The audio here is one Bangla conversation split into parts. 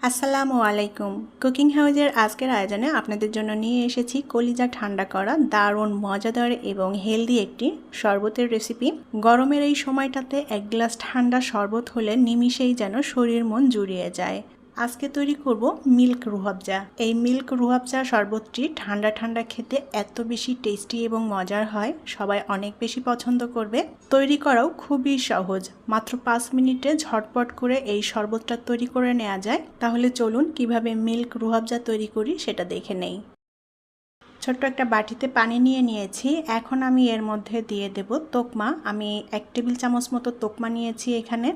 আসসালামু আলাইকুম। কুকিং হাউজের আজকের আয়োজনে আপনাদের জন্য নিয়ে এসেছি কলিজা ঠান্ডা করা দারুণ মজাদার এবং হেলদি একটি শরবতের রেসিপি। গরমের এই সময়টাতে এক গ্লাস ঠান্ডা শরবত হলে নিমিষেই যেন শরীর মন জুড়িয়ে যায়। আজকে তৈরি করব মিল্ক রুহ আফজা। এই মিল্ক রুহ আফজা শরবতটি ঠান্ডা ঠান্ডা খেতে এত বেশি টেস্টি এবং মজার হয়, সবাই অনেক বেশি পছন্দ করবে। তৈরি করাও খুবই সহজ, মাত্র 5 মিনিটে ঝটপট করে এই শরবতটা তৈরি করে নেওয়া যায়। তাহলে চলুন কিভাবে মিল্ক রুহ আফজা তৈরি করি সেটা দেখে নেই। ছোট্ট একটা বাটিতে পানি নিয়ে নিয়েছি। এখন আমি এর মধ্যে দিয়ে দেব তোকমা। আমি 1 টেবিল চামচ মতো তোকমা নিয়েছি। এখানে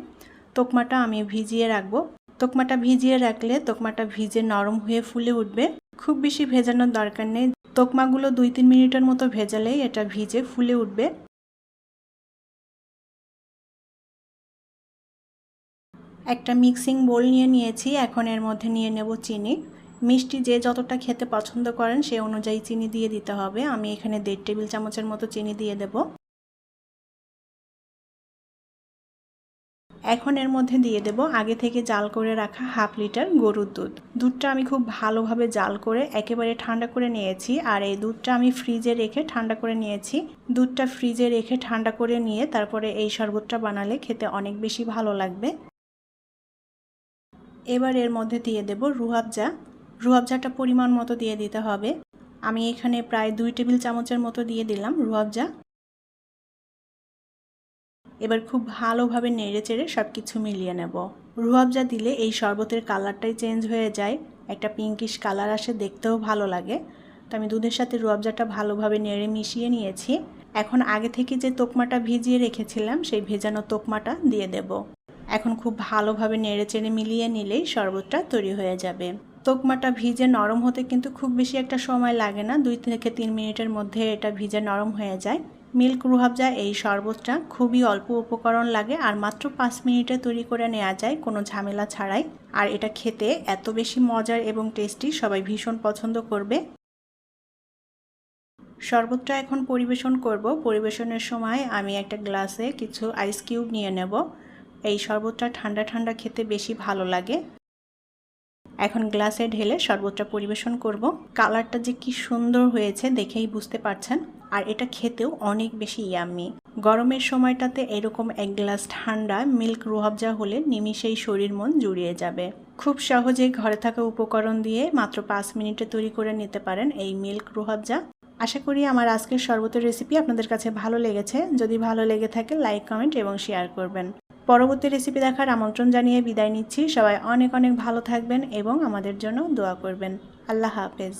তোকমাটা আমি ভিজিয়ে রাখবো। তোকমাটা ভিজিয়ে রাখলে তোকমাটা ভিজে নরম হয়ে ফুলে উঠবে। খুব বেশি ভেজানোর দরকার নেই। তোকমাগুলো 2-3 মিনিটের মতো ভেজালেই এটা ভিজে ফুলে উঠবে। একটা মিক্সিং বোল নিয়ে নিয়েছি। এখন এর মধ্যে নিয়ে নেব চিনি। মিষ্টি যে যতটা খেতে পছন্দ করেন সে অনুযায়ী চিনি দিয়ে দিতে হবে। আমি এখানে 1.5 টেবিল চামচের মতো চিনি দিয়ে দেব। এখন এর মধ্যে দিয়ে দেব আগে থেকে জাল করে রাখা 1/2 লিটার গরুর দুধ। দুধটা আমি খুব ভালোভাবে জাল করে একেবারে ঠান্ডা করে নিয়েছি, আর এই দুধটা আমি ফ্রিজে রেখে ঠান্ডা করে নিয়েছি। দুধটা ফ্রিজে রেখে ঠান্ডা করে নিয়ে তারপরে এই শরবতটা বানালে খেতে অনেক বেশি ভালো লাগবে। এবার এর মধ্যে দিয়ে দেব রুহ আফজা। রুহ আফজাটা পরিমাণ মতো দিয়ে দিতে হবে। আমি এখানে প্রায় 2 টেবিল চামচের মতো দিয়ে দিলাম রুহ আফজা। এবার খুব ভালোভাবে নেড়েচেড়ে সব কিছু মিলিয়ে নেব। রুহ আফজা দিলে এই শরবতের কালারটাই চেঞ্জ হয়ে যায়, একটা পিঙ্কিশ কালার আসে, দেখতেও ভালো লাগে। তো আমি দুধের সাথে রুহ আফজাটা ভালোভাবে নেড়ে মিশিয়ে নিয়েছি। এখন আগে থেকে যে তোকমাটা ভিজিয়ে রেখেছিলাম সেই ভেজানো তোকমাটা দিয়ে দেব। এখন খুব ভালোভাবে নেড়েচেড়ে মিলিয়ে নিলেই শরবতটা তৈরি হয়ে যাবে। তোকমাটা ভিজে নরম হতে কিন্তু খুব বেশি একটা সময় লাগে না, 2 থেকে 3 মিনিটের মধ্যে এটা ভিজে নরম হয়ে যায়। মিল্ক রুহ আফজা এই শরবতটা খুবই অল্প উপকরণ লাগে আর মাত্র 5 মিনিটে তৈরি করে নেওয়া যায় কোনো ঝামেলা ছাড়াই। আর এটা খেতে এত বেশি মজার এবং টেস্টি, সবাই ভীষণ পছন্দ করবে। শরবতটা এখন পরিবেশন করব। পরিবেশনের সময় আমি একটা গ্লাসে কিছু আইস কিউব নিয়ে নেব। এই শরবতটা ঠান্ডা ঠান্ডা খেতে বেশি ভালো লাগে। এখন গ্লাসে ঢেলে শরবতটা পরিবেশন করব। কালারটা যে কি সুন্দর হয়েছে দেখেই বুঝতে পারছেন, আর এটা খেতেও অনেক বেশি ইয়াম্মি। গরমের সময়টাতে এরকম এক গ্লাস ঠান্ডা মিল্ক রুহ আফজা হলে নিমিষেই শরীর মন জুড়িয়ে যাবে। খুব সহজেই ঘরে থাকা উপকরণ দিয়ে মাত্র 5 মিনিটে তৈরি করে নিতে পারেন এই মিল্ক রুহ আফজা। আশা করি আমার আজকের শরবতের রেসিপি আপনাদের কাছে ভালো লেগেছে। যদি ভালো লেগে থাকে লাইক, কমেন্ট এবং শেয়ার করবেন। পরবর্তী রেসিপি দেখার আমন্ত্রণ জানিয়ে বিদায় নিচ্ছি। সবাই অনেক অনেক ভালো থাকবেন এবং আমাদের জন্য দোয়া করবেন। আল্লাহ হাফেজ।